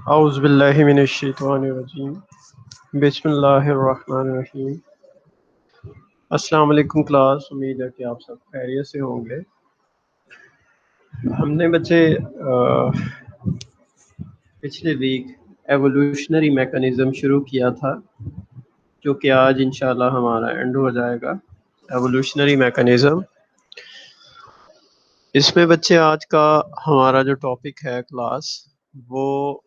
औज़ुबिल्लाहिमिनश्शैतानिर्रजीम बिस्मिल्लाहिर्रहमानिर्रहीम। अस्सलाम वालेकुम क्लास, उम्मीद है कि आप सब खैरियत से होंगे। हमने बच्चे पिछले वीक एवोल्यूशनरी मैकेनिज़्म शुरू किया था, जो कि आज इंशाल्लाह हमारा एंड हो जाएगा। एवोल्यूशनरी मैकेनिज़्म, इसमें बच्चे आज का हमारा जो टॉपिक है क्लास, वो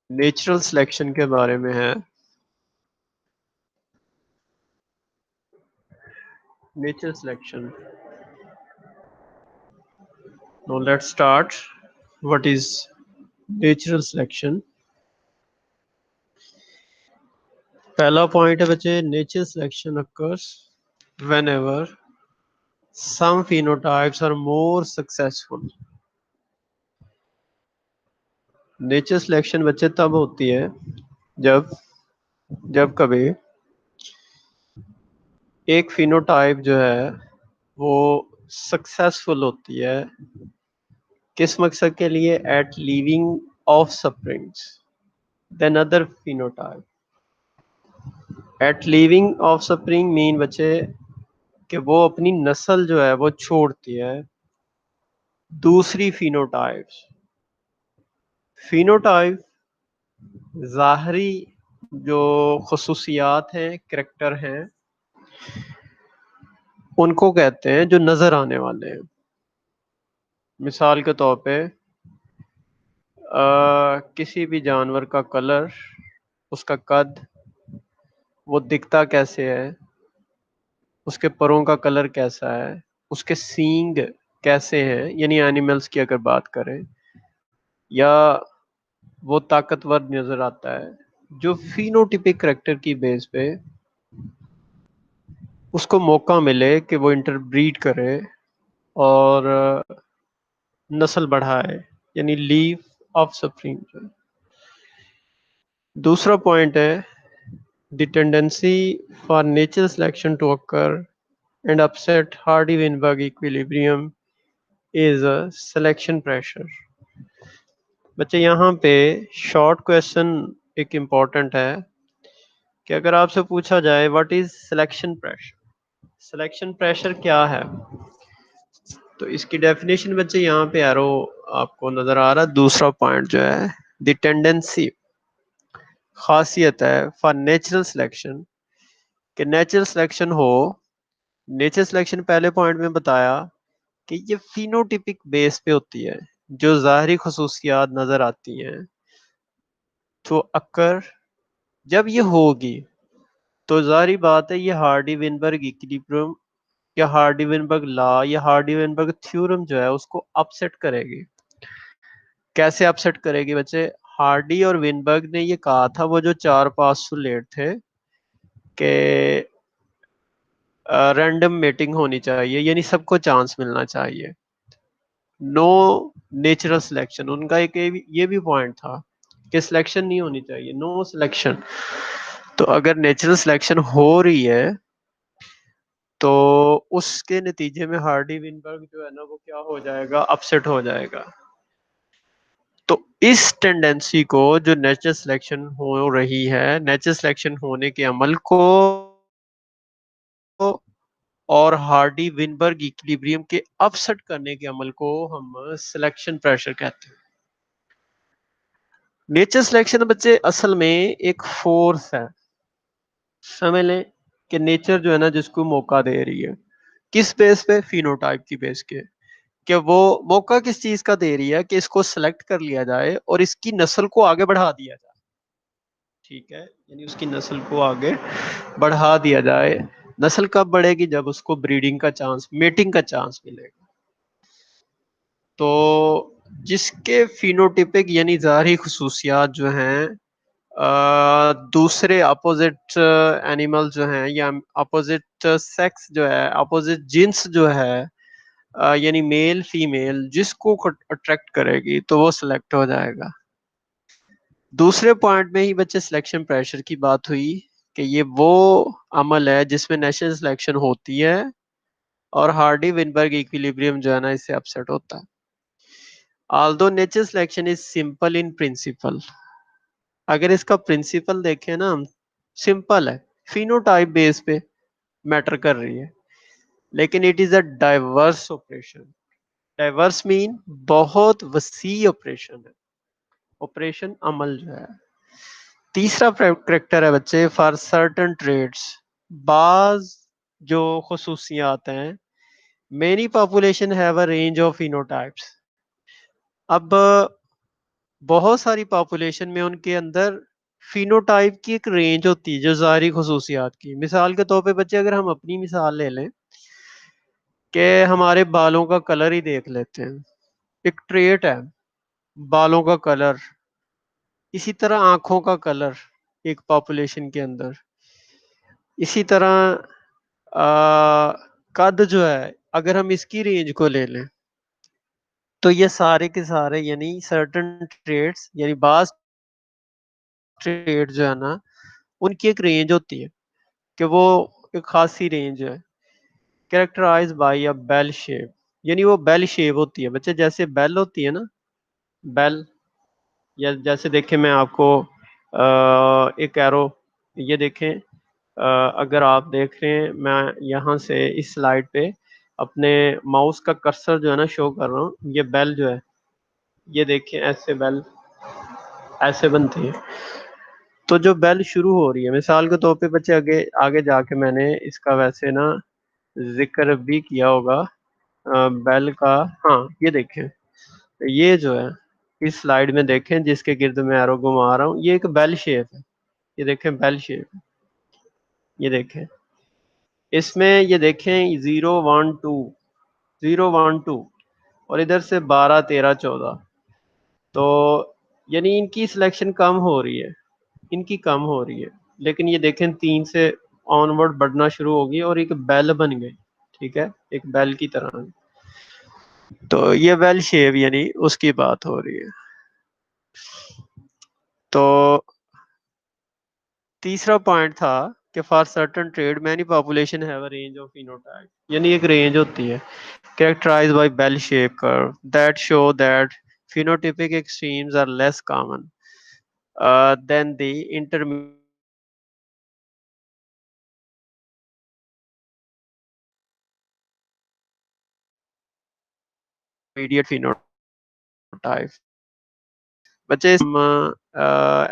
नेचुरल सिलेक्शन के बारे में है। Natural selection. Now let's start. What is natural selection? पहला पॉइंट है बच्चे, natural selection occurs whenever some phenotypes are more successful. Natural selection बच्चे तब होती है जब जब कभी एक फिनोटाइप जो है वो सक्सेसफुल होती है। किस मकसद के लिए? At leaving offsprings than other phenotype. At leaving offspring mean बच्चे कि वो अपनी नस्ल जो है वो छोड़ती है दूसरी फिनोटाइप्स। फिनोटाइप ज़ाहरी जो खसूसियात हैं, करैक्टर हैं, उनको कहते हैं जो नज़र आने वाले हैं। मिसाल के तौर पे किसी भी जानवर का कलर, उसका कद, वो दिखता कैसे है, उसके परों का कलर कैसा है, उसके सींग कैसे हैं, यानी एनिमल्स की अगर बात करें, या वो ताकतवर नजर आता है, जो फिनोटिपिक करैक्टर की बेस पे उसको मौका मिले कि वो इंटरब्रीड करे और नस्ल बढ़ाए, यानी लीव ऑफ स्प्रिंग। दूसरा पॉइंट है the tendency for natural selection to occur and upset Hardy Weinberg equilibrium is selection pressure. बच्चे यहाँ पे शॉर्ट क्वेश्चन एक इम्पॉर्टेंट है कि अगर आपसे पूछा जाए what is selection pressure, selection pressure क्या है, तो इसकी डेफिनेशन बच्चे यहाँ पे एरो आपको नजर आ रहा है। दूसरा पॉइंट जो है द टेंडेंसी, खासियत है फॉर नेचुरल सिलेक्शन, कि नेचुरल सिलेक्शन हो। नेचुरल सिलेक्शन पहले पॉइंट में बताया कि ये फिनोटिपिक बेस पे होती है, जो ज़ाहरी खसूसियात नजर आती हैं तो अक्कर जब ये होगी तो जारी बात है ये हार्डी विनबर्ग इक्विलिब्रियम या हार्डी विनबर्ग लॉ या हार्डी विनबर्ग थ्योरम जो है उसको अपसेट करेगी। कैसे अपसेट करेगी बच्चे? हार्डी और विनबर्ग ने ये कहा था, वो जो चार पास्टुलेट थे कि रैंडम मेटिंग होनी चाहिए, यानी सबको चांस मिलना चाहिए, नो नेचुरल सिलेक्शन। उनका एक ये भी पॉइंट था कि सिलेक्शन नहीं होनी चाहिए, नो सिलेक्शन। तो अगर नेचुरल सिलेक्शन हो रही है तो उसके नतीजे में हार्डी विनबर्ग जो है ना वो क्या हो जाएगा? अपसेट हो जाएगा। तो इस टेंडेंसी को, जो नेचुरल सिलेक्शन हो रही है, नेचुरल सिलेक्शन होने के अमल को और हार्डी विनबर्ग इक्विलिब्रियम के अपसेट करने के अमल को हम सिलेक्शन प्रेशर कहते हैं। नेचुरल सिलेक्शन बच्चे असल में एक फोर्स है, समझ लें कि नेचर जो है ना जिसको मौका दे रही है, किस बेस पे? फिनोटाइप की बेस के, कि वो मौका किस चीज का दे रही है कि इसको सिलेक्ट कर लिया जाए और इसकी नस्ल को आगे बढ़ा दिया जाए। ठीक है, यानी उसकी नस्ल को आगे बढ़ा दिया जाए। नस्ल कब बढ़ेगी? जब उसको ब्रीडिंग का चांस, मेटिंग का चांस मिलेगा। तो जिसके फिनोटिपिक यानी ज़ाहरी खसूसियात जो हैं दूसरे अपोजिट एनिमल जो हैं या अपोजिट सेक्स जो है, अपोजिट जिन्स जो है, यानी मेल फीमेल जिसको अट्रैक्ट करेगी तो वो सिलेक्ट हो जाएगा। दूसरे पॉइंट में ही बच्चे सिलेक्शन प्रेशर की बात हुई कि ये वो अमल है जिसमें नेचुरल सिलेक्शन होती है और हार्डी विनबर्ग इक्विलिब्रियम जो है ना इससे अपसेट होता है। although nature selection is simple in principle, अगर इसका प्रिंसिपल देखें ना हम, सिंपल है, फिनोटाइप बेस पे मैटर कर रही है, लेकिन it is a diverse operation. Diverse mean बहुत वसी ऑपरेशन है, ऑपरेशन अमल जो है। तीसरा करेक्टर है बच्चे, फॉर सर्टन ट्रेड्स, बाज जो खसूसियात हैं, many population have a range of phenotypes. अब बहुत सारी पॉपुलेशन में उनके अंदर फिनोटाइप की एक रेंज होती है जो ज़ाहरी खसूसियात की। मिसाल के तौर पे बच्चे अगर हम अपनी मिसाल ले लें कि हमारे बालों का कलर ही देख लेते हैं, एक ट्रेट है बालों का कलर। इसी तरह आंखों का कलर एक पॉपुलेशन के अंदर। इसी तरह कद जो है, अगर हम इसकी रेंज को ले लें तो ये सारे के सारे यानी सर्टन ट्रेड्स यानी बास ट्रेड जो है ना, उनकी एक रेंज होती है कि वो एक खासी रेंज है, कैरेक्टराइज बाय अ बेल शेप। यानी वो बेल शेप होती है बच्चे, जैसे बेल होती है ना, बेल, या जैसे देखें मैं आपको एक एरो, ये देखें, अगर आप देख रहे हैं मैं यहाँ से इस स्लाइड पे अपने माउस का कर्सर जो है ना शो कर रहा हूँ, ये बेल जो है, ये देखें ऐसे बेल ऐसे बनती है। तो जो बेल शुरू हो रही है, मिसाल के तौर पे बच्चे आगे आगे जाके मैंने इसका वैसे ना जिक्र भी किया होगा बेल का। हाँ ये देखें, ये जो है इस स्लाइड में देखें जिसके गिर्द मैं एरो घुमा रहा हूँ, ये एक बेल शेप है। ये देखें बेल शेप, ये देखें इसमें, ये देखें 0 1 2, 0 1 2, और इधर से 12 13 14। तो यानी इनकी सिलेक्शन कम हो रही है, इनकी कम हो रही है, लेकिन ये देखें 3 से ऑनवर्ड बढ़ना शुरू होगी और एक बेल बन गई। ठीक है, एक बेल की तरह। तो ये बेल शेप यानी उसकी बात हो रही है। तो तीसरा पॉइंट था कि for certain trade many population have a range of phenotype, यानी एक रेंज होती है characterized by bell shaped curve that show that phenotypic extremes are less common than the intermediate phenotype। बच्चे हम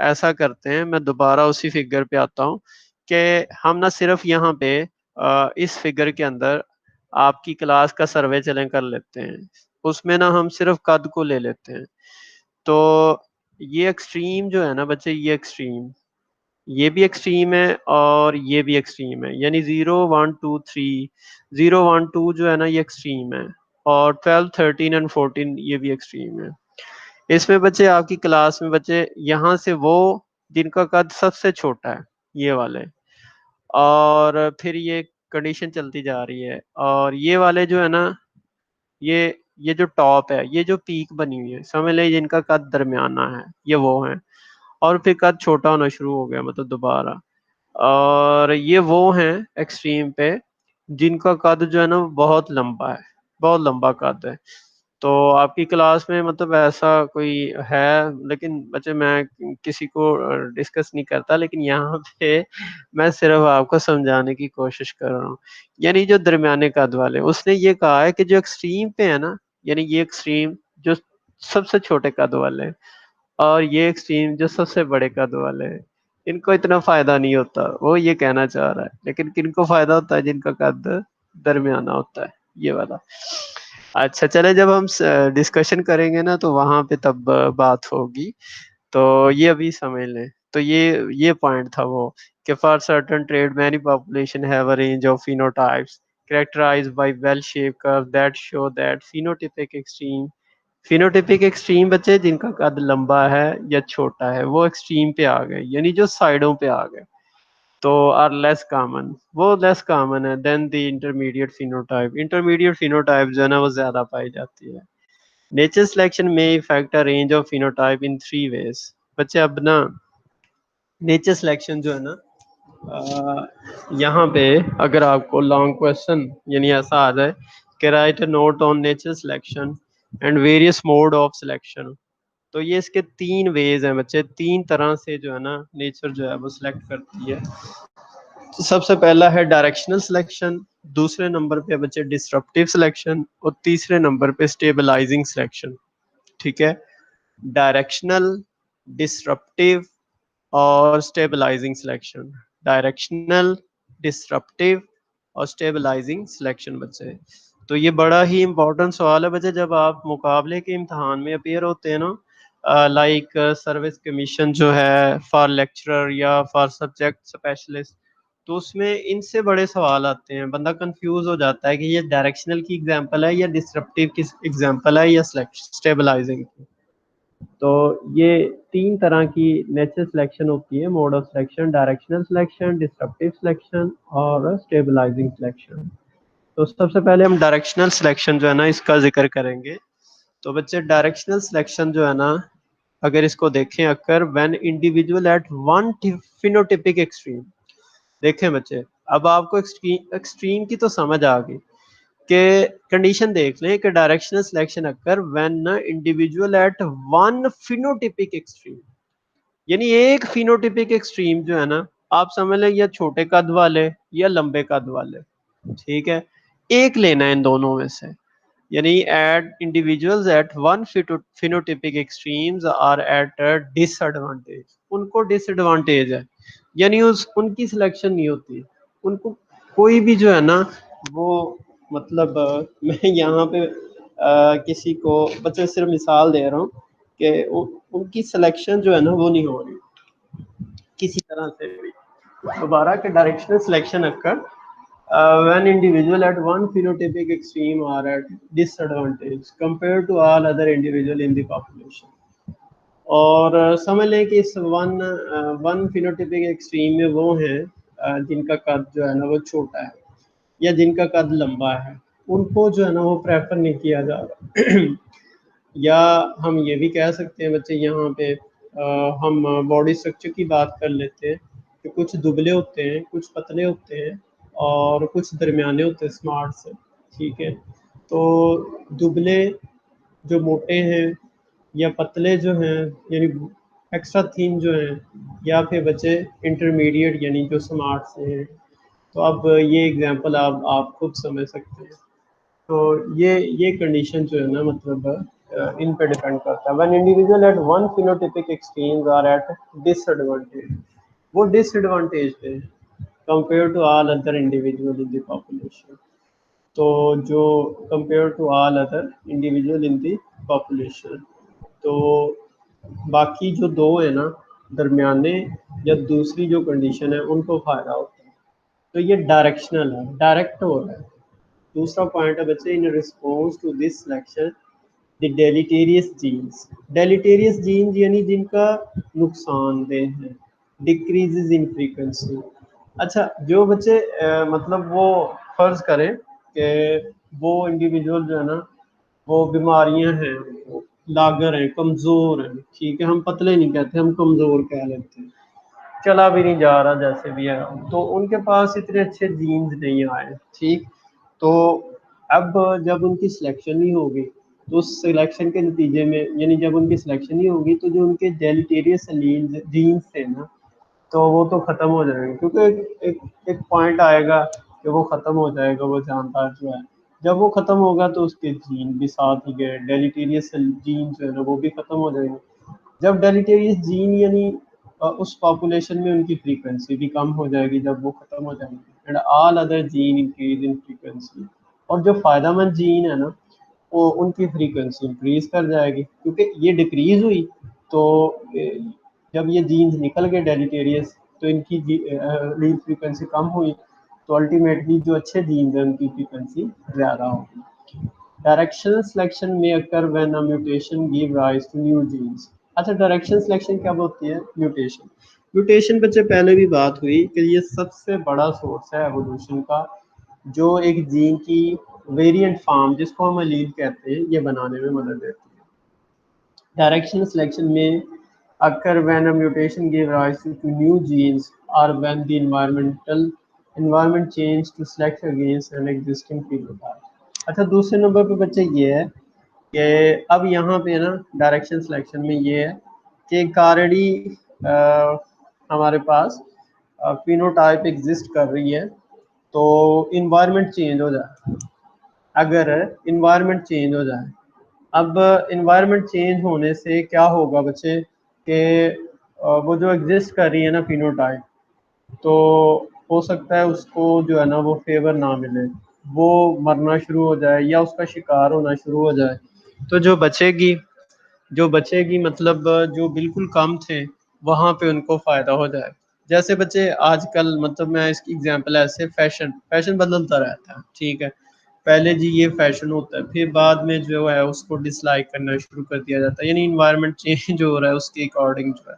ऐसा करते हैं, मैं दोबारा उसी फिगर पे आता हूँ कि हम ना सिर्फ यहाँ पे इस फिगर के अंदर आपकी क्लास का सर्वे चलें कर लेते हैं, उसमें ना हम सिर्फ कद को ले लेते हैं। तो ये एक्सट्रीम जो है ना बच्चे, ये एक्सट्रीम, ये भी एक्सट्रीम है और ये भी एक्सट्रीम है, यानी 0 1 2 3, 0 1 2 जो है ना ये एक्सट्रीम है, और 12 13 and 14 ये भी एक्सट्रीम है। इसमें बच्चे आपकी क्लास में बच्चे यहाँ से वो जिनका कद सबसे छोटा है, ये वाले, और फिर ये कंडीशन चलती जा रही है, और ये वाले जो है ना, ये जो टॉप है, ये जो पीक बनी हुई है, समझ लें जिनका कद दरमियाना है, ये वो है। और फिर कद छोटा होना शुरू हो गया मतलब दोबारा, और ये वो हैं एक्सट्रीम पे जिनका कद जो है ना बहुत लंबा है, बहुत लंबा कद है। तो आपकी क्लास में मतलब ऐसा कोई है, लेकिन बच्चे मैं किसी को डिस्कस नहीं करता, लेकिन यहाँ पे मैं सिर्फ आपको समझाने की कोशिश कर रहा हूँ। यानी जो दरमियाने कद वाले, उसने ये कहा है कि जो एक्सट्रीम पे है ना, यानी ये एक्सट्रीम जो सबसे छोटे कद वाले हैं, और ये एक्सट्रीम जो सबसे बड़े कद वाले हैं, इनको इतना फायदा नहीं होता, वो ये कहना चाह रहा है। लेकिन किनको फायदा होता है? जिनका कद दरमियाना होता है, ये वाला। अच्छा चले, जब हम डिस्कशन करेंगे ना तो वहां पे तब बात होगी। तो ये अभी समझ लें। तो ये पॉइंट था वो, कि for certain trade many population have a range of phenotypes characterized by well shaped curve that show that phenotypic extreme बच्चे जिनका कद लंबा है या छोटा है, वो एक्सट्रीम पे आ गए, यानी जो साइडों पे आ गए, तो आर लेस कॉमन, वो लेस कॉमन है than the intermediate phenotype. Intermediate phenotype जो है ना वो ज्यादा पाई जाती है। नेचर सिलेक्शन में effect a range of phenotype in 3 ways। बच्चे अब ना नेचर सिलेक्शन जो है ना, यहाँ पे अगर आपको लॉन्ग क्वेश्चन यानी ऐसा आ जाए कि right a note on nature selection, and various mode of selection. तो ये इसके तीन वेज हैं बच्चे, तीन तरह से जो है ना नेचर जो है वो सिलेक्ट करती है। तो सबसे पहला है डायरेक्शनल सिलेक्शन, दूसरे नंबर पे बच्चे डिस्ट्रप्टिव सिलेक्शन, और तीसरे नंबर पे स्टेबलाइजिंग सिलेक्शन। ठीक है, डायरेक्शनल, डिस्ट्रप्टिव और स्टेबलाइजिंग सिलेक्शन। डायरेक्शनल, डिस्ट्रप्टिव और स्टेबलाइजिंग सिलेक्शन बच्चे। तो ये बड़ा ही इंपॉर्टेंट सवाल है बच्चे, जब आप मुकाबले के इम्तहान में अपेयर होते हैं ना, लाइक सर्विस कमीशन जो है फॉर लेक्चरर या फॉर सब्जेक्ट स्पेशलिस्ट, तो उसमें इनसे बड़े सवाल आते हैं। बंदा कंफ्यूज हो जाता है कि ये डायरेक्शनल की एग्जांपल है या डिस्ट्रप्टिव की एग्जांपल है या स्टेबलाइजिंग की। तो ये तीन तरह की नेचुरल सिलेक्शन होती है, mode of selection, directional selection, disruptive selection और स्टेबलाइजिंग सिलेक्शन। तो सबसे पहले हम डायरेक्शनल सिलेक्शन जो है ना इसका जिक्र करेंगे। तो बच्चे डायरेक्शनल सिलेक्शन जो है ना, अगर इसको देखें occur when individual at one phenotypic extreme. देखें बच्चे, अब आपको एक्सट्रीम की तो समझ आ गई कि कंडीशन देख लें कि directional selection occur when individual at one phenotypic extreme, यानी एक फिनोटिपिक एक्सट्रीम जो है ना, आप समझ लें या छोटे कद वाले या लंबे कद वाले। ठीक है, एक लेना है इन दोनों में से, यानी at individuals at one phenotypic extremes are at disadvantage, उनको डिसएडवांटेज है, यानी उस उनकी सिलेक्शन नहीं होती। उनको कोई भी जो है ना वो, मतलब मैं यहाँ पे किसी को बच्चे सिर्फ मिसाल दे रहा हूँ कि उनकी सिलेक्शन जो है ना वो नहीं हो रही किसी तरह से भी। दोबारा के directional selection occur when individual at one phenotypic extreme are at disadvantage compared to all other individual in the population। और समझ लें कि इस वन फिनोटिपिक एक्सट्रीम में वो हैं जिनका कद जो है ना वो छोटा है या जिनका कद लंबा है, उनको जो है ना वो प्रेफर नहीं किया जा रहा। या हम ये भी कह सकते हैं बच्चे यहाँ पे हम बॉडी स्ट्रक्चर की बात कर लेते हैं कि कुछ दुबले होते हैं, कुछ पतले होते हैं और कुछ दरमियाने होते हैं स्मार्ट से। ठीक है, तो दुबले जो मोटे हैं या पतले जो हैं यानी एक्स्ट्रा थीन जो हैं, या फिर बच्चे इंटरमीडिएट यानी जो स्मार्ट से हैं। तो अब ये एग्जांपल आप खुद समझ सकते हैं। तो ये कंडीशन जो है ना, मतलब इन पे डिपेंड करता है। When individual at one phenotypic extremes are at disadvantage, वो डिसएडवांटेज पे है compare to all other individual in the population. तो जो compare to all other individual in the population, तो बाकी जो दो है ना दरमियाने या दूसरी जो कंडीशन है उनको फायदा होता है। तो ये डायरेक्शनल है, डायरेक्ट हो रहा है। दूसरा पॉइंट है बच्चे, in response to this selection the deleterious genes. Deleterious genes यानी जिनका नुकसानदेह है, डिक्रीजेस इन फ्रीक्वेंसी। अच्छा, जो बच्चे मतलब वो फर्ज करें कि वो इंडिविजुअल जो है ना वो बीमारियां हैं, वो लागर हैं, कमज़ोर हैं। ठीक है, हम पतले नहीं कहते, हम कमज़ोर कह लेते हैं, चला भी नहीं जा रहा जैसे भी है, तो उनके पास इतने अच्छे जीन्स नहीं आए। ठीक, तो अब जब उनकी सिलेक्शन नहीं होगी तो उस सिलेक्शन के नतीजे में, यानी जब उनकी सिलेक्शन नहीं होगी तो जो उनके डेलिटेरियस जीन्स थे ना, तो वो तो ख़त्म हो जाएंगे, क्योंकि एक पॉइंट आएगा कि वो ख़त्म हो जाएगा वो जानदार जो है। जब वो ख़त्म होगा तो उसके जीन भी साथ ही गए, डेलिटेरियस जीन जो है ना वो भी ख़त्म हो जाएंगे। जब डेलिटेरियस जीन यानी उस पॉपुलेशन में उनकी फ्रीक्वेंसी भी कम हो जाएगी, जब वो ख़त्म हो जाएंगे, and all other gene increase in frequency. और जो फ़ायदेमंद जीन है ना वो उनकी फ्रीक्वेंसी इंक्रीज कर जाएगी, क्योंकि ये डिक्रीज हुई तो जब ये जीन्स निकल गए डेलिटेरियस तो इनकी लीड फ्रीक्वेंसी कम हुई, तो अल्टीमेटली जो अच्छे जीन्स हैं उनकी फ्रीक्वेंसी ज़्यादा होगी। डायरेक्शनल सिलेक्शन में occur when a mutation give rise to new genes. अच्छा, डायरेक्शन सिलेक्शन कब होती है? म्यूटेशन। म्यूटेशन बच्चे पहले भी बात हुई कि ये सबसे बड़ा सोर्स है एवोल्यूशन का, जो एक जीन की वेरिएंट फॉर्म जिसको हम एलील कहते हैं ये बनाने में मदद देती है। डायरेक्शन सिलेक्शन में occur when a mutation give rise to new genes or when the environment change to select against an existing phenotype। अच्छा, दूसरे नंबर पे बच्चे ये है कि अब यहाँ पे ना डायरेक्शन सिलेक्शन में ये है कि ऑलरेडी हमारे पास फिनोटाइप एग्जिस्ट कर रही है, तो इन्वायरमेंट चेंज हो जाए, अगर इन्वायरमेंट चेंज हो जाए, अब इन्वायरमेंट चेंज होने से क्या होगा बच्चे कि वो जो एग्जिस्ट कर रही है ना फिनोटाइप, तो हो सकता है उसको जो है ना वो फेवर ना मिले, वो मरना शुरू हो जाए या उसका शिकार होना शुरू हो जाए। तो जो बचेगी मतलब जो बिल्कुल कम थे वहाँ पे उनको फ़ायदा हो जाए। जैसे बच्चे आजकल मतलब मैं इसकी एग्जांपल ऐसे फैशन बदलता रहता है, ठीक है। पहले जी ये फैशन होता है, फिर बाद में जो है उसको डिसलाइक करना शुरू कर दिया जाता है, यानी इन्वायरमेंट चेंज हो रहा है उसके अकॉर्डिंग जो है।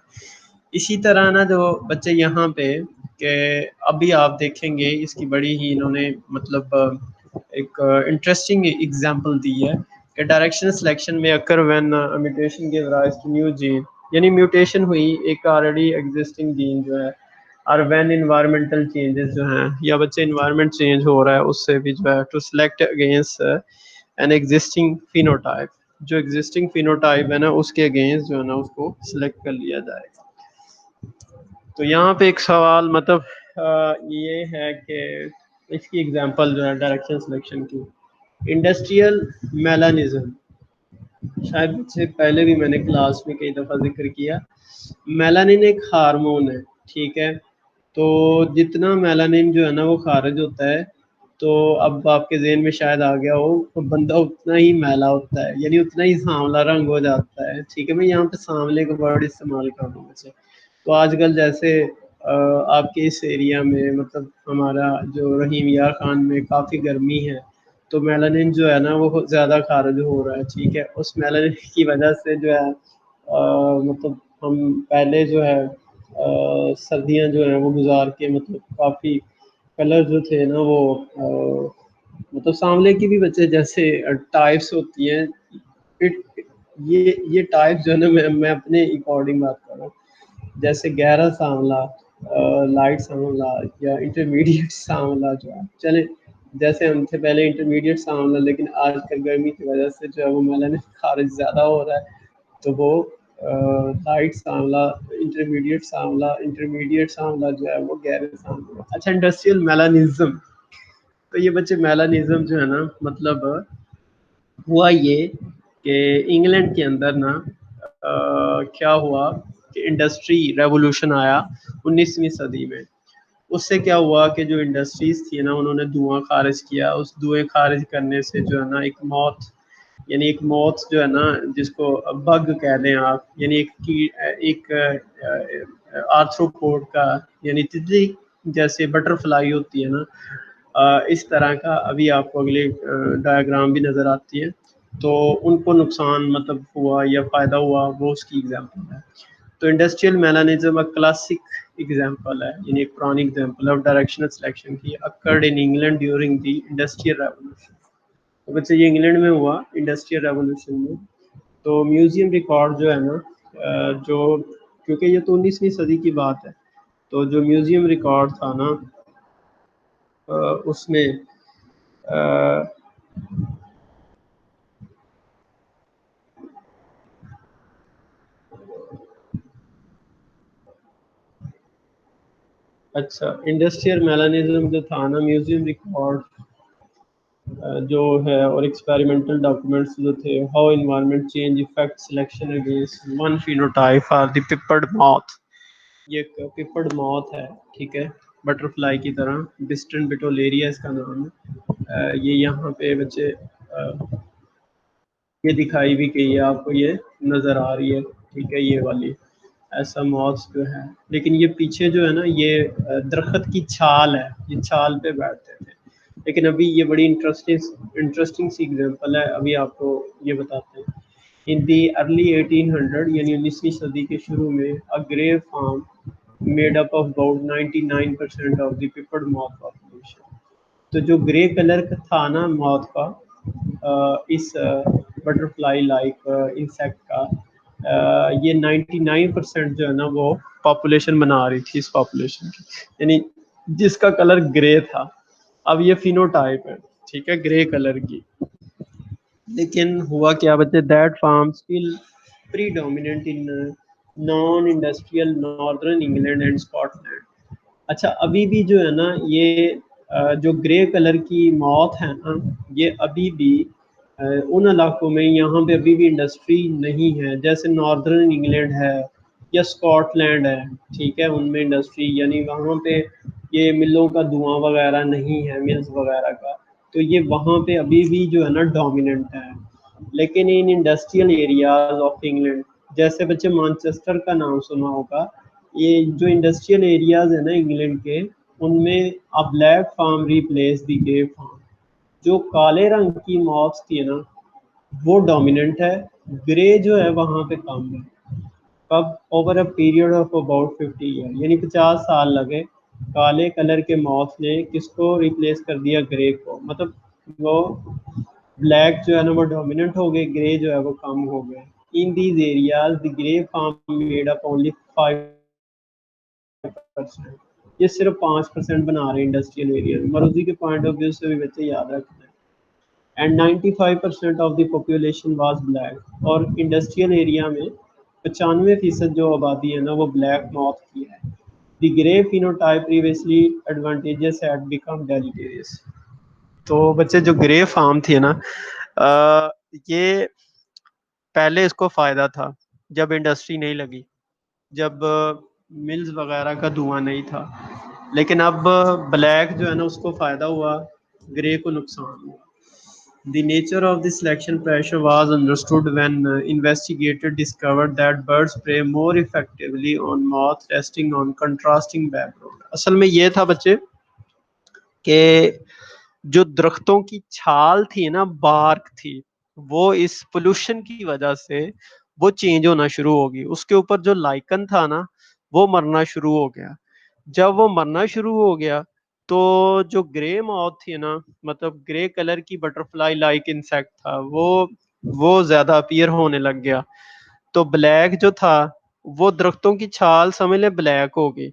इसी तरह ना जो बच्चे यहाँ पे के अभी आप देखेंगे इसकी बड़ी ही इन्होंने मतलब एक इंटरेस्टिंग एग्जांपल दी है कि डायरेक्शन सिलेक्शन में occur when mutation give rise to new gene, यानी म्यूटेशन हुई एक ऑलरेडी एग्जिस्टिंग जीन जो है, और व्हेन इन्वायरमेंटल चेंजेस जो हैं या बच्चे इन्वायरमेंट चेंज हो रहा है उससे भी जो है to select against an existing phenotype, जो एग्जिस्टिंग फिनोटाइप है ना उसके अगेंस्ट जो है ना उसको सिलेक्ट कर लिया जाएगा। तो यहाँ पे एक सवाल मतलब ये है कि इसकी एग्जांपल जो है डायरेक्शन सिलेक्शन की, इंडस्ट्रियल मेलानिज्म, शायद से पहले भी मैंने क्लास में कई दफ़ा जिक्र किया। मेलानिन एक हार्मोन है, ठीक है। तो जितना मेलानिन जो है ना वो खारिज होता है, तो अब आपके ज़हन में शायद आ गया हो तो बंदा उतना ही मैला होता है, यानी उतना ही सांवला रंग हो जाता है, ठीक है। मैं यहाँ पे सांवले का वर्ड इस्तेमाल कर रहा हूँ वैसे। तो आजकल जैसे आपके इस एरिया में मतलब हमारा जो रहीम यार खान में काफ़ी गर्मी है, तो मेलानिन जो है ना वो ज़्यादा खारिज हो रहा है, ठीक है। उस मेलानिन की वजह से जो है मतलब हम पहले जो है सर्दियाँ जो हैं वो गुजार के मतलब काफ़ी कलर जो थे ना वो मतलब सांवले की भी बच्चे जैसे टाइप्स होती हैं, इट ये टाइप जो है ना मैं अपने अकॉर्डिंग बात कर रहा हूँ, जैसे गहरा सांवला, लाइट सांवला या इंटरमीडिएट सांवला जो है चले। जैसे हम थे पहले इंटरमीडिएट सांवला, लेकिन आजकल गर्मी की वजह से जो है वो मेलानिन खारिज ज़्यादा हो रहा है, तो वो लाइट सांवला, इंटरमीडिएट सांवला जो है वो गहरे सांवला। अच्छा, इंडस्ट्रियल मेलानिज्म, तो ये बच्चे मेलानिज्म जो है ना मतलब हुआ ये कि इंग्लैंड के अंदर ना क्या हुआ कि इंडस्ट्री रेवोल्यूशन आया 19वीं सदी में। उससे क्या हुआ कि जो इंडस्ट्रीज थी ना उन्होंने धुआं खारिज किया, उस धुएं खारिज करने से जो है ना एक मौत, यानी एक मौत जो है ना जिसको बग कह दें आप, यानी एक आर्थ्रोपोड का, यानी तितली जैसे बटरफ्लाई होती है ना, इस तरह का अभी आपको अगले डायग्राम भी नज़र आती है, तो उनको नुकसान मतलब हुआ या फ़ायदा हुआ वो उसकी एग्जांपल है। तो इंडस्ट्रियल मेलानिज्म क्लासिक एग्जांपल है, यानी एक पुरानी एग्जांपल ऑफ डायरेक्शनल सिलेक्शन की occurred in England during the industrial revolution. तो बच्चे ये इंग्लैंड में हुआ इंडस्ट्रियल रेवोल्यूशन में। तो म्यूजियम रिकॉर्ड जो है ना जो, क्योंकि ये तो 19वीं सदी की बात है, तो जो म्यूजियम रिकॉर्ड था ना उसमें अच्छा, इंडस्ट्रियल मेलानिज्म जो था ना म्यूजियम रिकॉर्ड जो है और एक्सपेरिमेंटल डॉक्यूमेंट्स जो थे, how environment change effect selection against one phenotype for the peppered moth. ये एक पिपर्ड मॉथ है, ठीक है, बटरफ्लाई की तरह, डिस्टेंट बिटोलेरिया इसका नाम है। ये यहाँ पे बच्चे ये दिखाई भी गई है आपको, ये नज़र आ रही है, ठीक है, ये वाली ऐसा मॉथ जो है, लेकिन ये पीछे जो है ना ये दरख्त की छाल है, ये छाल पे बैठते थे। लेकिन अभी ये बड़ी इंटरेस्टिंग सी एग्जांपल है, अभी आपको ये बताते हैं। इन दी अर्ली 1800 यानी 19वीं सदी के शुरू में a grey form made up of about 99% of the peppered moth population. तो जो ग्रे कलर का था ना मॉथ का, इस बटरफ्लाई लाइक इंसेक्ट का, ये 99% जो है ना वो पॉपुलेशन बना रही थी इस पॉपुलेशन की, यानी जिसका कलर ग्रे था। अब ये फिनोटाइप है, ठीक है, ग्रे कलर की। लेकिन हुआ क्या बच्चे, that form still predominant in non industrial northern England and Scotland. अच्छा, अभी भी जो है ना ये जो ग्रे कलर की मौत है ना, ये अभी भी उन इलाकों में, यहाँ पे अभी भी इंडस्ट्री नहीं है, जैसे नॉर्दर्न इंग्लैंड है या स्कॉटलैंड है, ठीक है, उनमें इंडस्ट्री यानी वहाँ पे ये मिलों का धुआं वगैरह नहीं है, मिल्स वगैरह का, तो ये वहाँ पे अभी भी जो है ना डोमिनेंट है। लेकिन in industrial areas of England, जैसे बच्चे मैनचेस्टर का नाम सुना होगा, ये जो इंडस्ट्रियल एरियाज है ना इंग्लैंड के, उनमें a black form replace the grey form. जो काले रंग की मॉब्स थी ना, वो डोमिनेंट है, ग्रे जो है वहाँ पे कम है। कब? Over a period of about 50 year, यानी 50 साल लगे काले कलर के मॉब्स ने किसको रिप्लेस कर दिया, ग्रे को। मतलब वो ब्लैक जो है ना वो डोमिनेंट हो गए, ग्रे जो है वो कम हो गए। In these areas the grey form made up only 5%। ये सिर्फ 5% बना रहे हैं इंडस्ट्रियल एरिया में। मरुदी के पॉइंट ऑफ व्यू से भी बच्चे याद रखते हैं। And 95% of the population was black, और इंडस्ट्रियल एरिया में 95% जो आबादी है ना वो ब्लैक मॉथ की है। The grey phenotype previously advantages had become deleterious. तो बच्चे जो ग्रे फार्म थी ना, ये पहले इसको फायदा था जब इंडस्ट्री नहीं लगी, जब मिल्स वगैरह का धुआं नहीं था। लेकिन अब ब्लैक जो है ना उसको फायदा हुआ, ग्रे को नुकसान हुआ। The nature of the selection pressure was understood when investigators discovered that birds prey more effectively on moth resting on contrasting background। असल में ये था बच्चे कि जो दरख्तों की छाल थी ना, बार्क थी, वो इस पोल्यूशन की वजह से वो चेंज होना शुरू होगी। उसके ऊपर जो लाइकन था ना वो मरना शुरू हो गया। जब वो मरना शुरू हो गया तो जो ग्रे मॉथ थी ना, मतलब ग्रे कलर की बटरफ्लाई लाइक इंसेक्ट था, वो ज्यादा अपीयर होने लग गया। तो ब्लैक जो था, वो दरख्तों की छाल समझ ले ब्लैक हो गई,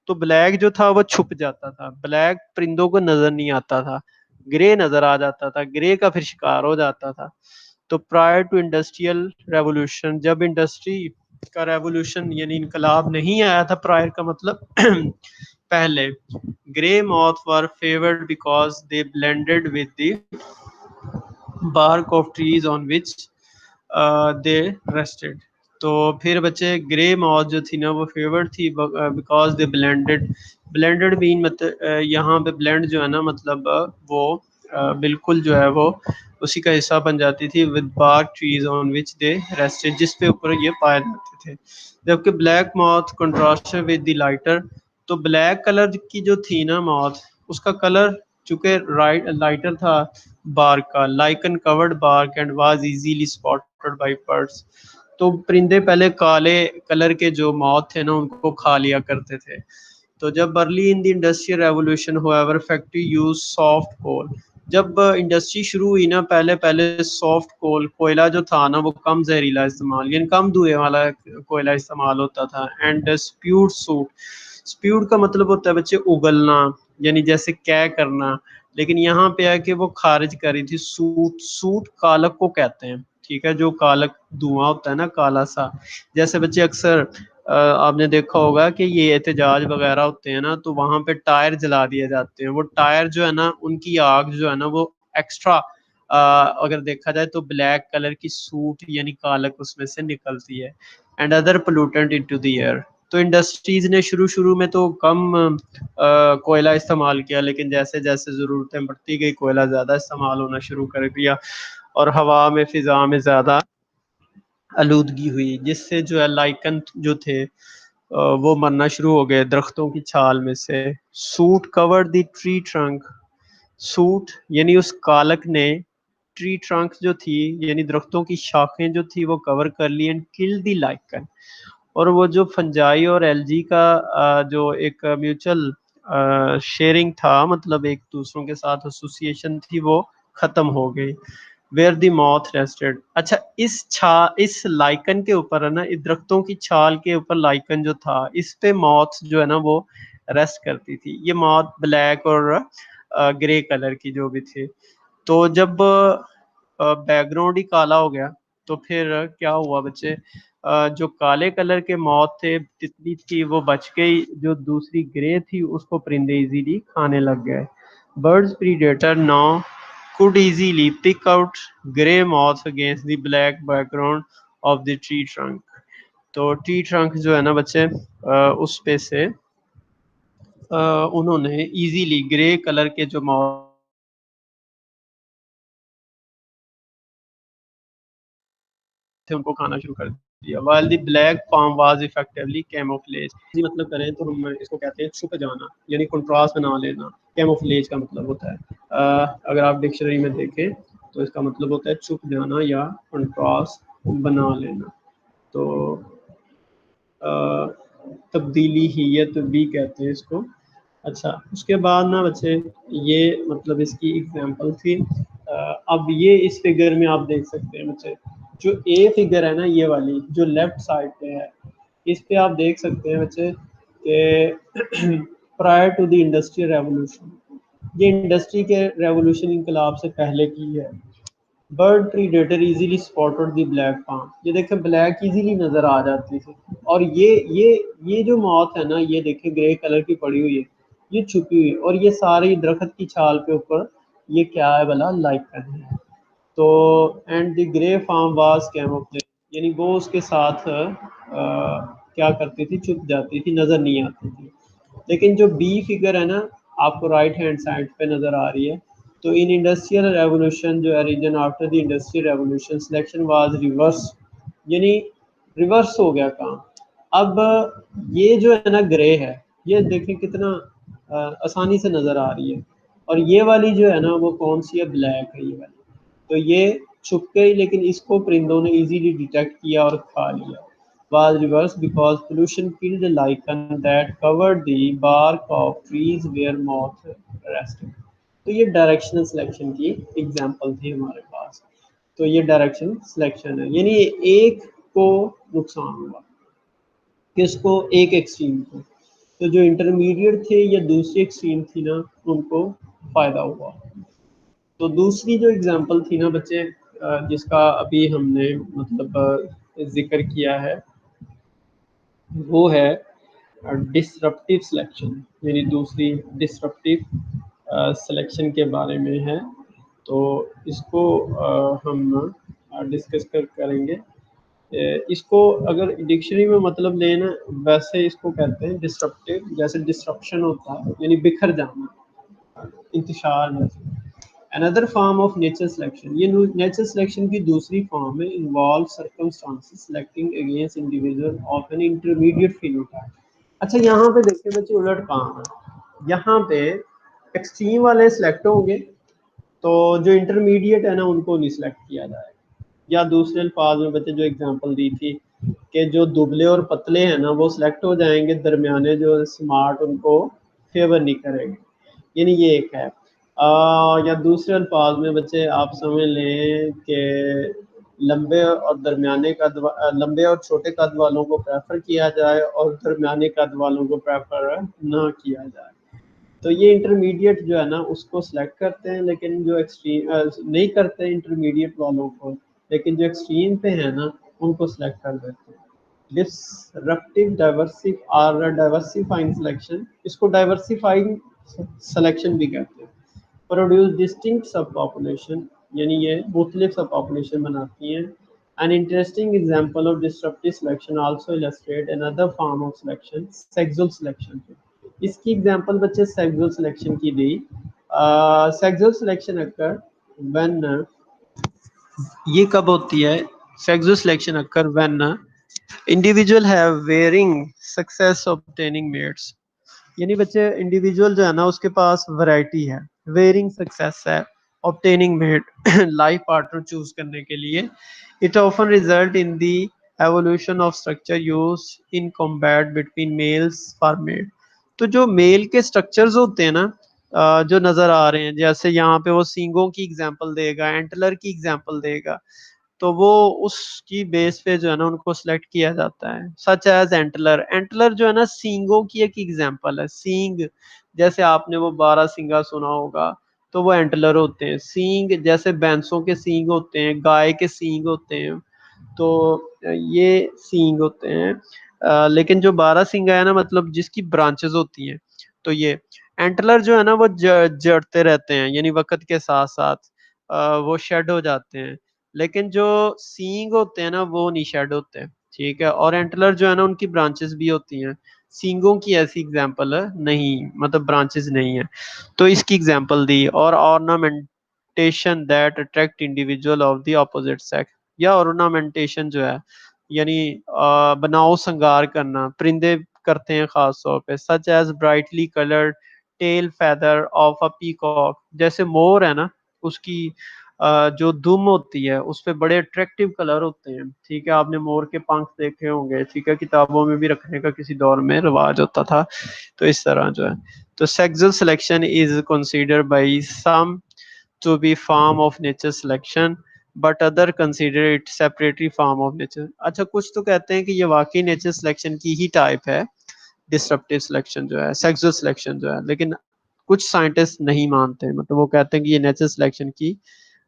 तो ब्लैक जो था वो छुप जाता था, ब्लैक परिंदों को नजर नहीं आता था, ग्रे नजर आ जाता था, ग्रे का फिर शिकार हो जाता था। तो प्रायर टू इंडस्ट्रियल रेवोल्यूशन, जब इंडस्ट्री का रेवोल्यूशन यानी इनकलाब नहीं आया था, प्रायर का मतलब पहले, grey moth were favoured because they blended with the bark of trees on which they rested। तो फिर बच्चे ग्रे मॉथ जो थी ना वो फेवर्ड थी because they blended. Blended mean मतलब यहाँ पे ब्लेंड जो है ना मतलब वो बिल्कुल जो है वो उसी का हिस्सा बन जाती थी, with bark trees on which they rested, जिस पे ऊपर ये पाए जाते थे। जबकि black moth contrasted with the lighter, तो ब्लैक कलर की जो थी ना मॉथ, उसका कलर चूंकि राइट लाइटर था बार्क का, lichen covered bark and was easily spotted by birds. तो परिंदे पहले काले कलर के जो मॉथ थे ना उनको खा लिया करते थे। तो जब early in the industrial revolution however factory use soft coal, जब इंडस्ट्री शुरू हुई ना, पहले पहले सॉफ्ट कोल, कोयला जो था ना वो कम जहरीला इस्तेमाल यानी कम धुएं वाला कोयला इस्तेमाल होता था। एंड स्प्यूड सूट, स्प्यूड का मतलब होता है बच्चे उगलना, यानी जैसे क्या करना, लेकिन यहाँ पे है कि वो खारिज कर रही थी। सूट, सूट कालक को कहते हैं, ठीक है, जो कालक धुआं होता है ना काला सा। जैसे बच्चे अक्सर आपने देखा होगा कि ये एहतजाज वगैरह होते हैं ना तो वहां पे टायर जला दिए जाते हैं, वो टायर जो है ना उनकी आग जो है ना वो एक्स्ट्रा अगर देखा जाए तो ब्लैक कलर की सूट यानी कालक उसमें से निकलती है। And other pollutant into the air. तो इंडस्ट्रीज ने शुरू शुरू में तो कम कोयला इस्तेमाल किया, लेकिन जैसे जैसे ज़रूरतें बढ़ती गई कोयला ज़्यादा इस्तेमाल होना शुरू कर दिया, और हवा में फिजा में ज़्यादा आलूदगी हुई, जिससे जो है लाइकन जो थे वो मरना शुरू हो गए दरख्तों की छाल में से। Suit covered the tree trunk, suit यानी उस कालक ने ट्री ट्रंक जो थी यानी दरख्तों की शाखें जो थी वो कवर कर ली, एंड किल दी लाइकन। और वो जो फंजाई और एलजी का जो एक म्यूचुअल शेयरिंग था, मतलब एक दूसरों के साथ एसोसिएशन थी, वो खत्म हो गई। वेयर द मॉथ रेस्टेड, अच्छा इस लाइकन के ऊपर है ना, इस दरख्तों की छाल के ऊपर लाइकन जो था इस पे मॉथ जो है ना वो रेस्ट करती थी। ये मॉथ ब्लैक और ग्रे कलर की जो भी थी। तो जब बैकग्राउंड ही काला हो गया तो फिर क्या हुआ बच्चे, जो काले कलर के मौत थे, तितली थी वो बच गई, जो दूसरी ग्रे थी उसको परिंदे इजीली खाने लग गए। Birds predator now could easily pick out grey moths against the black background of the tree trunk। तो ट्री ट्रंक जो है ना बच्चे, उस पे से उन्होंने इजीली ग्रे कलर के जो मॉथ थे उनको खाना शुरू कर दिया। while the black palm was effectively camouflage। मतलब करें तो हम इसको कहते हैं छुप जाना, यानी कंट्रास्ट बना लेना। कैमोफ्लेज का मतलब होता है, अगर आप डिक्शनरी में देखें तो इसका मतलब होता है छुप जाना या कंट्रास्ट बना लेना। तो तब्दीली हियत भी कहते हैं इसको। अच्छा, उसके बाद ना बच्चे, ये मतलब इसकी एग्जांपल थी। अब ये इस फिगर में आप देख सकते हैं बच्चे, जो ए फिगर है ना ये वाली जो लेफ्ट साइड पे है, इस पे आप देख सकते हैं बच्चे कि prior to the industrial revolution, ये इंडस्ट्री के रेवोल्यूशन इंकलाब से पहले की है। Bird predator easily spotted the black palm, ये देखें ब्लैक इजीली नजर आ जाती थी। और ये जो मौत है ना, ये देखें ग्रे कलर की पड़ी हुई है, ये छुपी हुई है, और ये सारी दरख्त की छाल के ऊपर ये क्या है भला, लाइक करनी है। तो and the grey form was camouflage, यानी वो उसके साथ क्या करती थी, छुप जाती थी, नजर नहीं आती थी। लेकिन जो बी फिगर है ना, आपको राइट हैंड साइड पे नजर आ रही है, तो इन इंडस्ट्रियल रेवोल्यूशन जो है reason after the industrial revolution selection was reverse, यानी रिवर्स हो गया काम। अब ये जो है ना ग्रे है, ये देखें कितना आसानी से नजर आ रही है, और ये वाली जो है ना वो कौन सी है, ब्लैक है ये वाली। तो ये छुप गई, लेकिन इसको परिंदों ने इजीली डिटेक्ट किया और खा लिया। Was reversed because pollution killed the lichen that covered the bark of trees where moth rested। तो ये डायरेक्शनल सिलेक्शन की एग्जांपल थी हमारे पास। तो ये डायरेक्शन सिलेक्शन है, यानी एक को नुकसान हुआ, किसको, एक एक्सट्रीम को। तो जो इंटरमीडिएट थे या दूसरी एक्सट्रीम थी ना, उनको फायदा हुआ। तो दूसरी जो एग्जांपल थी ना बच्चे, जिसका अभी हमने मतलब जिक्र किया है, वो है डिसरप्टिव सिलेक्शन, यानी दूसरी डिसरप्टिव सिलेक्शन के बारे में है। तो इसको हम डिस्कस करेंगे। इसको अगर डिक्शनरी में मतलब लेना, वैसे इसको कहते हैं डिसरप्टिव, जैसे डिसरप्शन होता है यानी बिखर जाना, इंतशार में। Another form of nature selection, ये नेचर सिलेक्शन की दूसरी फॉर्म है, involve circumstances selecting against individual of an intermediate phenotype. अच्छा, यहाँ पे देखिए बच्चे उलट काम है, यहाँ पे एक्सट्रीम वाले सिलेक्ट होंगे, तो जो इंटरमीडिएट है ना उनको नहीं सिलेक्ट किया जाएगा। या दूसरे अल्फाज में बच्चे जो एग्जांपल दी थी कि जो दुबले और पतले हैं ना वो सिलेक्ट हो जाएंगे, दरमियाने जो स्मार्ट उनको फेवर नहीं करेंगे, यानी ये एक है। या दूसरे अल्फाज में बच्चे आप समझ लें कि लंबे और दरमियाने कद, लंबे और छोटे कद वालों को प्रेफर किया जाए और दरमियाने कद वालों को प्रेफर ना किया जाए। तो ये इंटरमीडिएट जो है ना उसको सिलेक्ट करते हैं, लेकिन जो एक्सट्रीम नहीं करते इंटरमीडिएट वालों को, लेकिन जो एक्सट्रीम पे है ना उनको सिलेक्ट कर देते हैं। डिसरप्टिव डाइवर्सिफाइंग सिलेक्शन, इसको डाइवर्सिफाइंग सिलेक्शन भी कहते हैं। प्रोड्यूस डिस्टिंक्ट सब पॉपुलेशन, यानी ये मुख्तलिफ सब पॉपुलेशन बनाती हैं। An interesting example of disruptive selection also illustrate another form of selection, sexual selection। इसकी एग्जांपल बच्चे सेक्सुअल सिलेक्शन की दी। सेक्सुअल सिलेक्शन अकर व्हेन, ये कब होती है, sexual selection occur when individual have varying success obtaining mates, यानी बच्चे इंडिविजुअल जो है ना उसके पास वैरायटी है, वेरिंग सक्सेस है obtaining mate, life partner choose करने के लिए। It often result in the evolution of structure used in combat between males for mate. तो जो मेल के स्ट्रक्चर्स होते हैं ना, जो नजर आ रहे हैं, जैसे यहाँ पे वो सींगों की एग्जांपल देगा, एंटलर की एग्जांपल देगा, तो वो उसकी बेस पे जो है ना उनको सिलेक्ट किया जाता है। सच एज एंटलर, एंटलर जो है ना सींगों की एक एग्जांपल है। सींग, जैसे आपने वो 12 सिंगा सुना होगा, तो वो एंटलर होते हैं। सींग जैसे भैंसों के सींग होते हैं, गाय के सींग होते हैं, तो ये सींग होते हैं। लेकिन जो 12 सींग है ना, मतलब जिसकी ब्रांचेस होती हैं, तो ये एंटलर जो है ना वो जड़ते रहते हैं, यानी वक्त के साथ साथ वो शेड हो जाते हैं। लेकिन जो सींग होते हैं ना वो नहीं शेड होते हैं, ठीक है। और एंटलर जो है ना उनकी ब्रांचेस भी होती हैं। सींगों की ऐसी एग्जाम्पल है नहीं, मतलब ब्रांचेस नहीं है। तो इसकी एग्जाम्पल दी। और ornamentation that attract individual of the opposite sex, या ऑर्नामेंटेशन जो है यानी बनाओ श्रृंगार करना, परिंदे करते हैं खास तौर पे, such as brightly coloured tail feather of a peacock. जैसे मोर है ना, उसकी जो दुम होती है उस पे बड़े अट्रैक्टिव कलर होते हैं, ठीक है। आपने मोर के पंख देखे होंगे, ठीक है, किताबों में भी रखने का किसी दौर में रिवाज होता था। तो इस तरह जो है, तो sexual selection is considered by some to be form of nature selection, but other consider it separate form of nature। अच्छा, कुछ तो कहते हैं कि ये वाकई नेचर सिलेक्शन की ही टाइप है, डिस्ट्रप्टिव सिलेक्शन जो है, सेक्सुअल सिलेक्शन जो है। लेकिन कुछ साइंटिस्ट नहीं मानते, मतलब वो कहते हैं कि ये नेचर सिलेक्शन की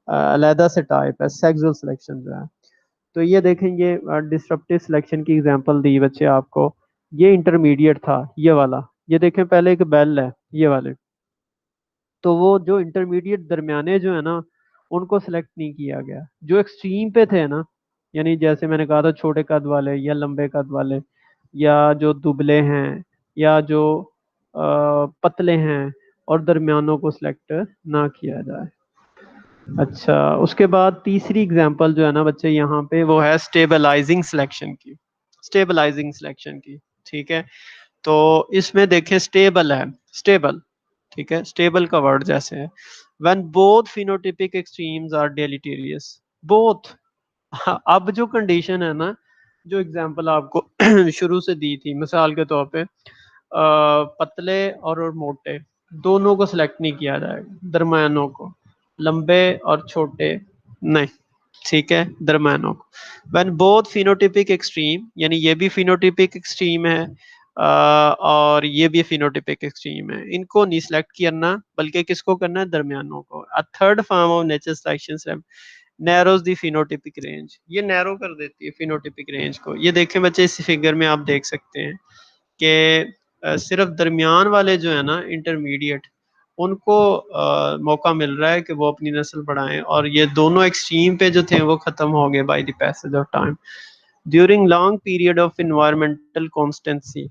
अलहदा से टाइप है, सेक्सुअल सिलेक्शन जो है। तो ये देखेंगे डिस्ट्रप्टिव सिलेक्शन की एग्जांपल दी बच्चे आपको। ये इंटरमीडिएट था ये वाला। ये देखें, पहले एक बेल है ये वाले, तो वो जो इंटरमीडिएट दरमियाने जो है ना उनको सिलेक्ट नहीं किया गया। जो एक्सट्रीम पे थे ना, यानी जैसे मैंने कहा था छोटे कद वाले या लंबे कद वाले, या जो दुबले हैं, या जो पतले हैं, और दरमियानों को सिलेक्ट ना किया जाए। अच्छा, उसके बाद तीसरी एग्जांपल जो है ना बच्चे यहाँ पे, वो है स्टेबलाइजिंग सिलेक्शन की। स्टेबलाइजिंग सिलेक्शन की, ठीक है। तो इसमें देखें, स्टेबल है, स्टेबल, ठीक है, स्टेबल का वर्ड जैसे है, when both phenotypic extremes are deleterious, both. अब जो कंडीशन है ना, जो एग्जांपल आपको शुरू से दी थी मिसाल के तौर पे, पतले और मोटे दोनों को सिलेक्ट नहीं किया जाएगा, दरमियानों को, लंबे और छोटे नहीं, ठीक है, दरमियानों को। व्हेन बोथ फिनोटिपिक एक्सट्रीम, यानी ये भी फिनोटिपिक एक्सट्रीम है और ये भी फिनोटिपिक एक्सट्रीम है, इनको नहीं सिलेक्ट करना, बल्कि किसको करना है, दरमियानों को। A third form of nature selection narrows the phenotypic range, ये नैरो कर देती है फिनोटिपिक रेंज को। ये देखें बच्चे, इस फिगर में आप देख सकते हैं कि सिर्फ दरमियान वाले जो है ना इंटरमीडिएट, उनको मौका मिल रहा है कि वो अपनी नस्ल बढ़ाएं, और ये दोनों एक्सट्रीम पे जो थे वो खत्म हो गए by the passage of time during long period of environmental constituency.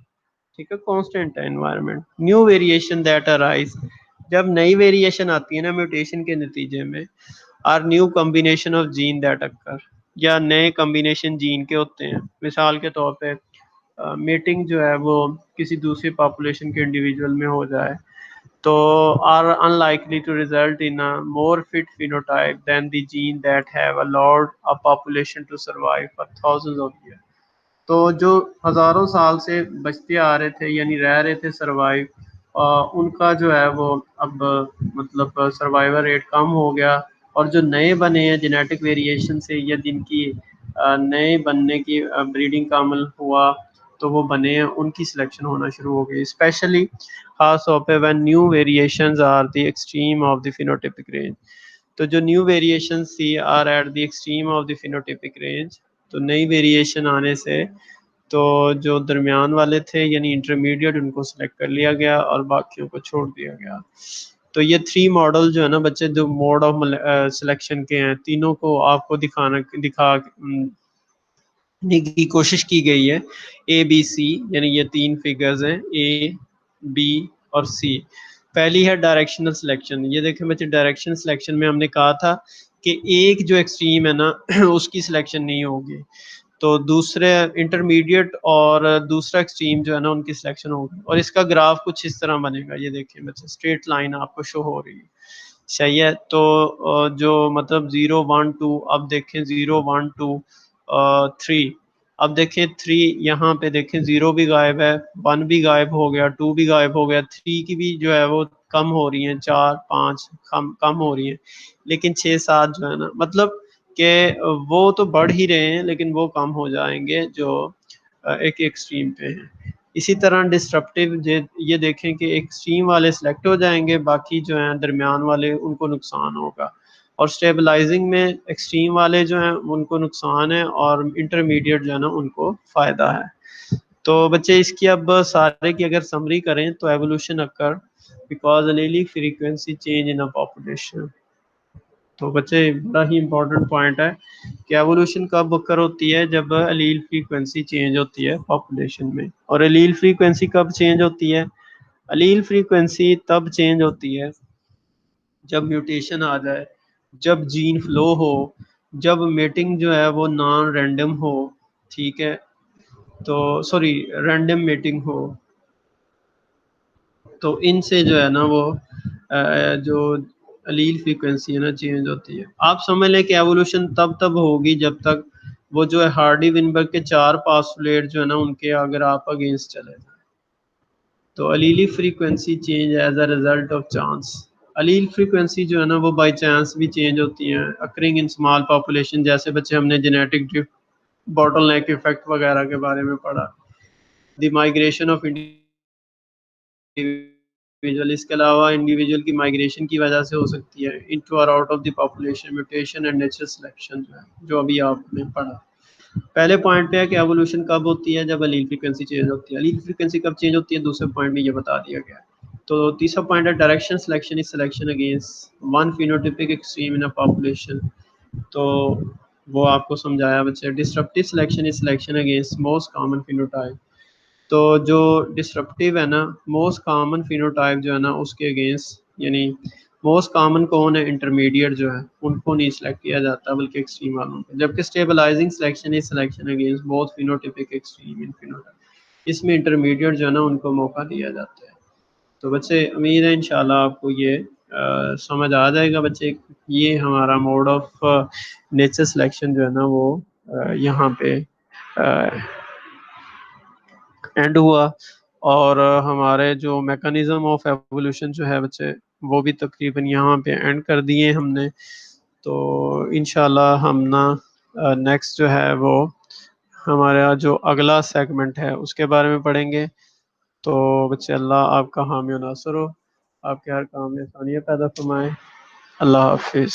ठीक है, कांस्टेंट है environment. New variation that arise, जब नई वेरिएशन आती है ना म्यूटेशन के नतीजे में, or new combination of gene that occur, या नए कॉम्बिनेशन जीन के होते हैं। मिसाल के तौर पे मेटिंग जो है वो किसी दूसरी पॉपुलेशन के इंडिविजुअल में हो जाए, तो are unlikely to result in a more fit phenotype than the gene that have allowed a population to survive for thousands of year. तो जो हजारों साल से बचते आ रहे थे, यानी रह रहे थे सरवाइव, उनका जो है वो अब मतलब सर्वाइवल रेट कम हो गया। और जो नए बने हैं जेनेटिक वेरिएशन से, या जिनकी नए बनने की ब्रीडिंग का अमल हुआ, तो वो बने हैं, उनकी सिलेक्शन होना शुरू हो गई, स्पेशली खास तौर पे when new variations are the extreme of the phenotypic range. तो जो new variations are at the extreme of the phenotypic range, तो नई वेरिएशन आने से तो जो दरमियान वाले थे यानी इंटरमीडिएट, उनको सिलेक्ट कर लिया गया और बाकियों को छोड़ दिया गया। तो ये थ्री मॉडल जो है ना बच्चे, जो मोड ऑफ सिलेक्शन के हैं, तीनों को आपको दिखाने की कोशिश की गई है। ए बी सी, यानी ये तीन फिगर्स हैं, ए बी और सी। पहली है डायरेक्शनल सिलेक्शन। ये देखें बच्चे, डायरेक्शन सिलेक्शन में हमने कहा था कि एक जो एक्सट्रीम है ना उसकी सिलेक्शन नहीं होगी, तो दूसरे इंटरमीडिएट और दूसरा एक्सट्रीम जो है ना उनकी सिलेक्शन होगी। और इसका ग्राफ कुछ इस तरह बनेगा, ये देखिए बच्चे, स्ट्रेट लाइन आपको शो हो रही है, सही है। तो जो मतलब 0 1 2, अब देखें 0 1 2 3, अब देखें 3, यहाँ पे देखें 0 भी गायब है, 1 भी गायब हो गया, 2 भी गायब हो गया, 3 की भी जो है वो कम हो रही है, 4 5 कम कम हो रही है, लेकिन 6 7 जो है ना, मतलब कि वो तो बढ़ ही रहे हैं, लेकिन वो कम हो जाएंगे जो एक एक्सट्रीम पे हैं। इसी तरह डिस्ट्रप्टिव ये देखें कि एक्सट्रीम वाले सिलेक्ट हो जाएंगे, बाकी जो हैं दरमियान वाले उनको नुकसान होगा। और स्टेबलाइजिंग में एक्सट्रीम वाले जो हैं उनको नुकसान है और इंटरमीडिएट जो है ना उनको फायदा है। तो बच्चे इसकी अब सारे की अगर समरी करें तो evolution occur because allelic frequency change in a population. तो बच्चे बड़ा ही इंपॉर्टेंट पॉइंट है कि एवोल्यूशन कब occur होती है, जब एलील फ्रीक्वेंसी चेंज होती है पॉपुलेशन में। और एलील फ्रीक्वेंसी कब चेंज होती है? एलील फ्रीक्वेंसी तब चेंज होती है जब म्यूटेशन आ जाए, जब जीन फ्लो हो, जब मेटिंग जो है वो नॉन रैंडम हो, ठीक है, तो सॉरी रैंडम मेटिंग हो। तो इनसे जो है ना वो जो अलील फ्रीक्वेंसी है ना चेंज होती है। आप समझ लें कि एवोल्यूशन तब तब होगी जब तक वो जो है हार्डी विनबर्ग के 4 पास्टुलेट जो है ना उनके अगर आप अगेंस्ट चले जाए। तो allele frequency change as a result of chance. Allele frequency जो है ना वो बाय चांस भी चेंज होती है, अकरिंग इन स्मॉल पॉपुलेशन। जैसे बच्चे हमने जेनेटिक ड्रिफ्ट, बॉटलनेक इफेक्ट वगैरह के बारे में पढ़ा, द माइग्रेशन ऑफ इंडिविजुअल। इसके अलावा इंडिविजुअल की माइग्रेशन की वजह से हो सकती है, इनटू और out of the population, mutation and natural selection जो है, जो अभी आपने पढ़ा। पहले पॉइंट पे है कि एवोल्यूशन कब होती है, जब अलील फ्रीक्वेंसी चेंज होती है। अलील फ्रीक्वेंसी कब चेंज होती है, दूसरे पॉइंट में ये बता दिया गया है। तो तीसरा पॉइंट है direction selection is selection against one phenotypic extreme in a population. तो वो आपको समझाया बच्चे। Disruptive selection is selection against most common phenotype. तो जो डिस्ट्रप्टिव है ना, मोस्ट कॉमन फिनोटाइप जो है ना उसके अगेंस्ट, यानी मोस्ट कॉमन कौन है, इंटरमीडिएट जो है उनको नहीं सिलेक्ट किया जाता बल्कि एक्सट्रीम वालों को। जबकि stabilizing selection is selection against both phenotypic extreme in phenotype. इसमें इंटरमीडिएट जो है ना उनको मौका दिया जाता है। तो बच्चे उम्मीद है इंशाल्लाह आपको ये समझ आ जाएगा बच्चे। ये हमारा मोड ऑफ नेचर सिलेक्शन जो है ना वो यहाँ पे एंड हुआ। और हमारे जो मैकेनिज्म ऑफ एवोल्यूशन जो है बच्चे वो भी तकरीबन यहाँ पे एंड कर दिए हमने। तो इंशाल्लाह हम ना नेक्स्ट जो है वो हमारा जो अगला सेगमेंट है उसके बारे में पढ़ेंगे। तो बच्चे अल्लाह आपका हामी और नासर हो, आपके हर काम में आसानियाँ पैदा फरमाए। अल्लाह हाफिज़।